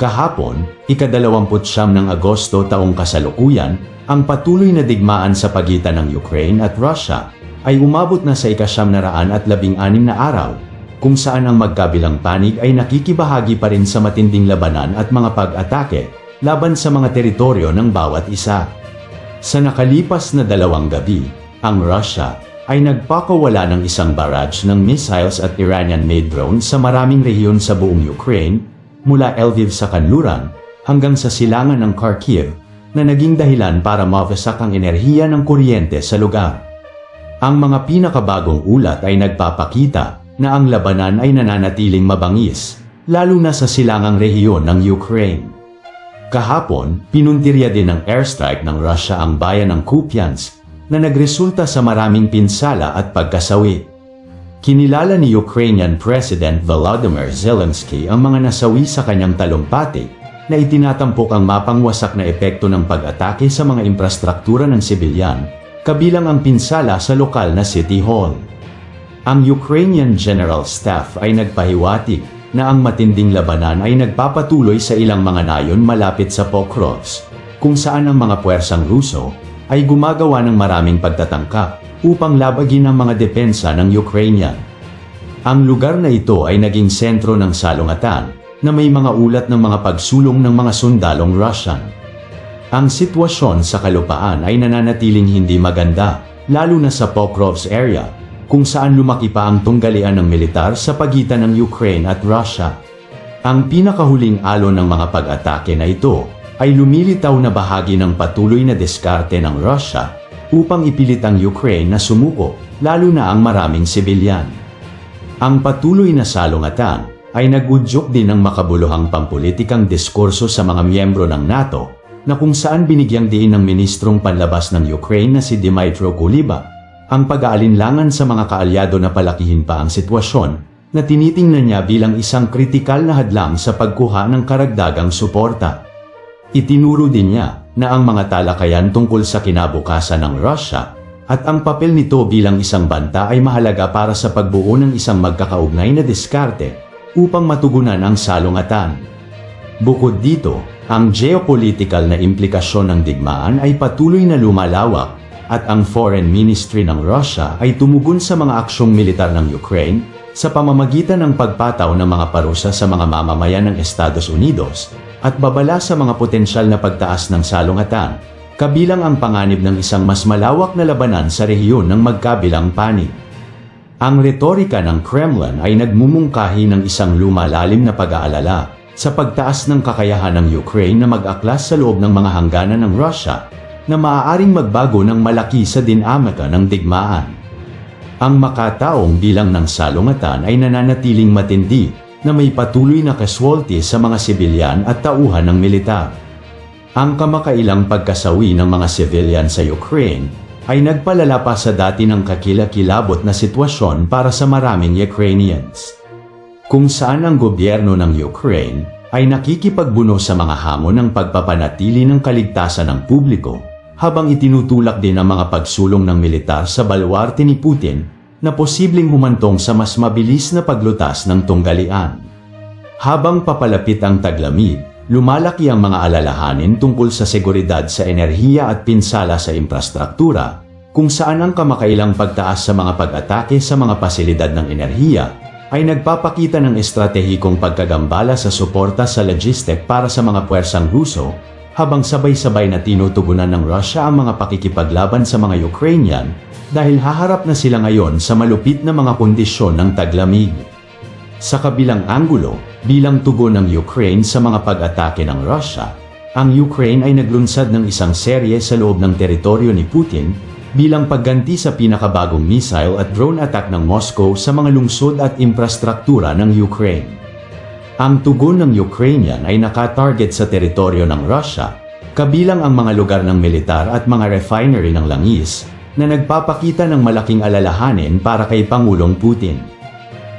Kahapon, ika-29 ng Agosto taong kasalukuyan, ang patuloy na digmaan sa pagitan ng Ukraine at Russia ay umabot na sa ika-916 na araw, kung saan ang magkabilang panig ay nakikibahagi pa rin sa matinding labanan at mga pag-atake laban sa mga teritoryo ng bawat isa. Sa nakalipas na 2 gabi, ang Russia ay nagpakawala ng isang barrage ng missiles at Iranian-made drones sa maraming rehiyon sa buong Ukraine, mula Lviv sa kanluran hanggang sa silangan ng Kharkiv, na naging dahilan para mawasak ang enerhiya ng kuryente sa lugar. Ang mga pinakabagong ulat ay nagpapakita na ang labanan ay nananatiling mabangis, lalo na sa silangang rehiyon ng Ukraine. Kahapon, pinuntirya din ng airstrike ng Russia ang bayan ng Kupiansk, na nagresulta sa maraming pinsala at pagkasawi. Kinilala ni Ukrainian President Volodymyr Zelensky ang mga nasawi sa kanyang talumpati, na itinatampok ang mapangwasak na epekto ng pag-atake sa mga infrastruktura ng sibilyan, kabilang ang pinsala sa lokal na City Hall. Ang Ukrainian General Staff ay nagpahiwatig na ang matinding labanan ay nagpapatuloy sa ilang mga nayon malapit sa Pokrovsk, kung saan ang mga puwersang Ruso ay gumagawa ng maraming pagtatangka upang labagin ang mga depensa ng Ukrainian. Ang lugar na ito ay naging sentro ng salungatan na may mga ulat ng mga pagsulong ng mga sundalong Russian. Ang sitwasyon sa kalupaan ay nananatiling hindi maganda, lalo na sa Pokrovsk area, kung saan lumaki pa ang tunggalian ng militar sa pagitan ng Ukraine at Russia. Ang pinakahuling alon ng mga pag-atake na ito ay lumilitaw na bahagi ng patuloy na diskarte ng Russia upang ipilit ang Ukraine na sumuko, lalo na ang maraming sibilyan. Ang patuloy na salungatan ay nag-udyok din ng makabuluhang pampulitikang diskurso sa mga miyembro ng NATO, na kung saan binigyang diin ng Ministrong Panlabas ng Ukraine na si Dmytro Kuleba ang pag-aalinlangan sa mga kaalyado na palakihin pa ang sitwasyon na tinitingnan niya bilang isang kritikal na hadlang sa pagkuha ng karagdagang suporta. Itinuro din niya na ang mga talakayan tungkol sa kinabukasan ng Russia at ang papel nito bilang isang banta ay mahalaga para sa pagbuo ng isang magkakaugnay na diskarte upang matugunan ang salungatan. Bukod dito, ang geopolitical na implikasyon ng digmaan ay patuloy na lumalawak at ang Foreign Ministry ng Russia ay tumugon sa mga aksyong militar ng Ukraine sa pamamagitan ng pagpataw ng mga parusa sa mga mamamayan ng Estados Unidos at babala sa mga potensyal na pagtaas ng salungatan, kabilang ang panganib ng isang mas malawak na labanan sa rehiyon ng magkabilang panig. Ang retorika ng Kremlin ay nagmumungkahi ng isang lumalalim na pag-aalala sa pagtaas ng kakayahan ng Ukraine na mag-aklas sa loob ng mga hangganan ng Russia na maaaring magbago ng malaki sa dinamika ng digmaan. Ang makataong bilang ng salungatan ay nananatiling matindi na may patuloy na casualty sa mga sibilyan at tauhan ng militar. Ang kamakailang pagkasawi ng mga sibilyan sa Ukraine ay nagpalala pa sa dati ng kakilakilabot na sitwasyon para sa maraming Ukrainians, kung saan ang gobyerno ng Ukraine ay nakikipagbuno sa mga hamon ng pagpapanatili ng kaligtasan ng publiko, habang itinutulak din ang mga pagsulong ng militar sa baluarte ni Putin na posibleng humantong sa mas mabilis na paglutas ng tunggalian. Habang papalapit ang taglamig, lumalaki ang mga alalahanin tungkol sa seguridad sa enerhiya at pinsala sa infrastruktura, kung saan ang kamakailang pagtaas sa mga pag-atake sa mga pasilidad ng enerhiya ay nagpapakita ng estratehikong pagkagambala sa suporta sa logistik para sa mga puwersang Ruso, habang sabay-sabay na tinutugunan ng Russia ang mga pakikipaglaban sa mga Ukrainian dahil haharap na sila ngayon sa malupit na mga kondisyon ng taglamig. Sa kabilang anggulo, bilang tugon ng Ukraine sa mga pag-atake ng Russia, ang Ukraine ay naglunsad ng isang serye sa loob ng teritoryo ni Putin bilang pagganti sa pinakabagong missile at drone attack ng Moscow sa mga lungsod at infrastruktura ng Ukraine. Ang tugon ng Ukrainian ay nakatarget sa teritoryo ng Russia, kabilang ang mga lugar ng militar at mga refinery ng langis, na nagpapakita ng malaking alalahanin para kay Pangulong Putin.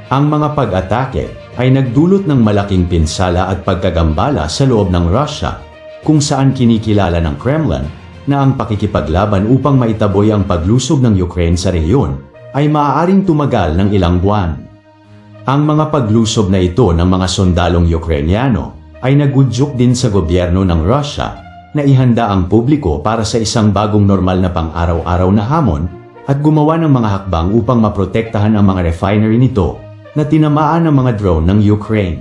Ang mga pag-atake ay nagdulot ng malaking pinsala at pagkagambala sa loob ng Russia, kung saan kinikilala ng Kremlin na ang pakikipaglaban upang maitaboy ang paglusob ng Ukraine sa rehiyon ay maaaring tumagal ng ilang buwan. Ang mga paglusob na ito ng mga sundalong Ukrainyano ay nagudyok din sa gobyerno ng Russia na ihanda ang publiko para sa isang bagong normal na pang-araw-araw na hamon at gumawa ng mga hakbang upang maprotektahan ang mga refinery nito na tinamaan ng mga drone ng Ukraine.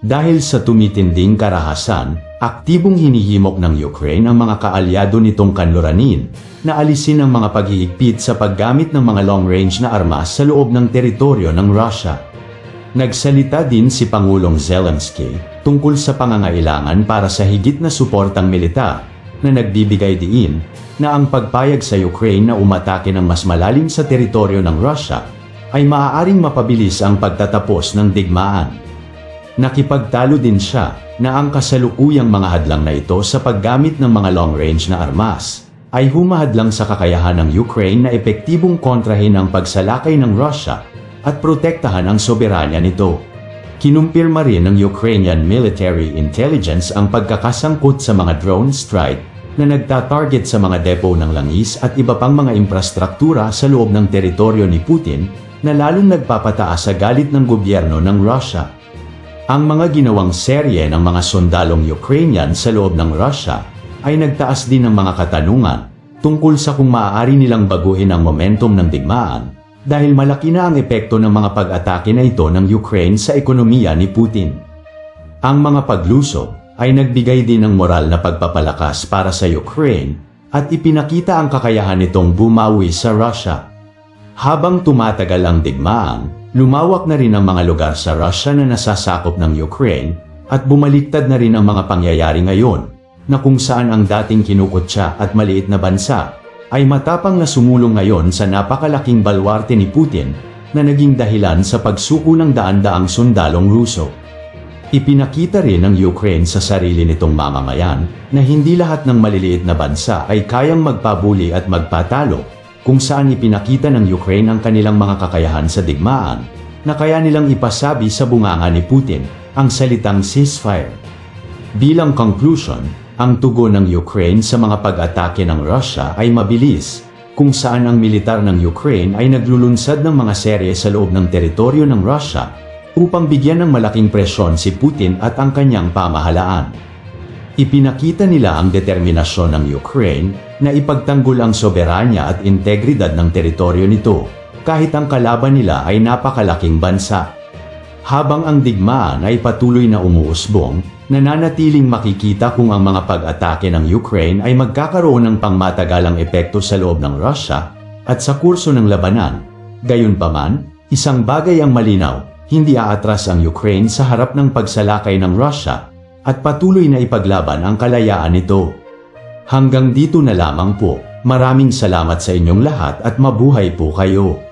Dahil sa tumitinding karahasan, aktibong hinihimok ng Ukraine ang mga kaalyado nitong kanluranin na alisin ang mga paghihigpit sa paggamit ng mga long-range na armas sa loob ng teritoryo ng Russia. Nagsalita din si Pangulong Zelensky tungkol sa pangangailangan para sa higit na suportang militar na nagbibigay diin na ang pagpayag sa Ukraine na umatake ng mas malalim sa teritoryo ng Russia ay maaaring mapabilis ang pagtatapos ng digmaan. Nakipagtalo din siya na ang kasalukuyang mga hadlang na ito sa paggamit ng mga long-range na armas ay humahadlang sa kakayahan ng Ukraine na epektibong kontrahin ang pagsalakay ng Russia at protektahan ang soberanya nito. Kinumpirma rin ng Ukrainian Military Intelligence ang pagkakasangkot sa mga drone strike na nagtatarget sa mga depo ng langis at iba pang mga infrastruktura sa loob ng teritoryo ni Putin na lalong nagpapataas sa galit ng gobyerno ng Russia. Ang mga ginawang serye ng mga sundalong Ukrainian sa loob ng Russia ay nagtaas din ng mga katanungan tungkol sa kung maaari nilang baguhin ang momentum ng digmaan dahil malaki na ang epekto ng mga pag-atake na ito ng Ukraine sa ekonomiya ni Putin. Ang mga paglusob ay nagbigay din ng moral na pagpapalakas para sa Ukraine at ipinakita ang kakayahan nitong bumawi sa Russia. Habang tumatagal ang digmaan, lumawak na rin ang mga lugar sa Russia na nasasakop ng Ukraine at bumaliktad na rin ang mga pangyayari ngayon na kung saan ang dating kinukutya at maliit na bansa ay matapang na sumulong ngayon sa napakalaking balwarte ni Putin na naging dahilan sa pagsuko ng daan-daang sundalong Ruso. Ipinakita rin ng Ukraine sa sarili nitong mamamayan na hindi lahat ng maliliit na bansa ay kayang magpabuli at magpatalo, kung saan ipinakita ng Ukraine ang kanilang mga kakayahan sa digmaan na kaya nilang ipasabi sa bunganga ni Putin ang salitang ceasefire. Bilang conclusion, ang tugon ng Ukraine sa mga pag-atake ng Russia ay mabilis, kung saan ang militar ng Ukraine ay naglulunsad ng mga serye sa loob ng teritoryo ng Russia upang bigyan ng malaking presyon si Putin at ang kanyang pamahalaan. Ipinakita nila ang determinasyon ng Ukraine na ipagtanggol ang soberanya at integridad ng teritoryo nito kahit ang kalaban nila ay napakalaking bansa. Habang ang digmaan ay patuloy na umuusbong, nananatiling makikita kung ang mga pag-atake ng Ukraine ay magkakaroon ng pangmatagalang epekto sa loob ng Russia at sa kurso ng labanan. Gayunpaman, isang bagay ang malinaw, hindi aatras ang Ukraine sa harap ng pagsalakay ng Russia at patuloy na ipaglaban ang kalayaan nito. Hanggang dito na lamang po. Maraming salamat sa inyong lahat at mabuhay po kayo.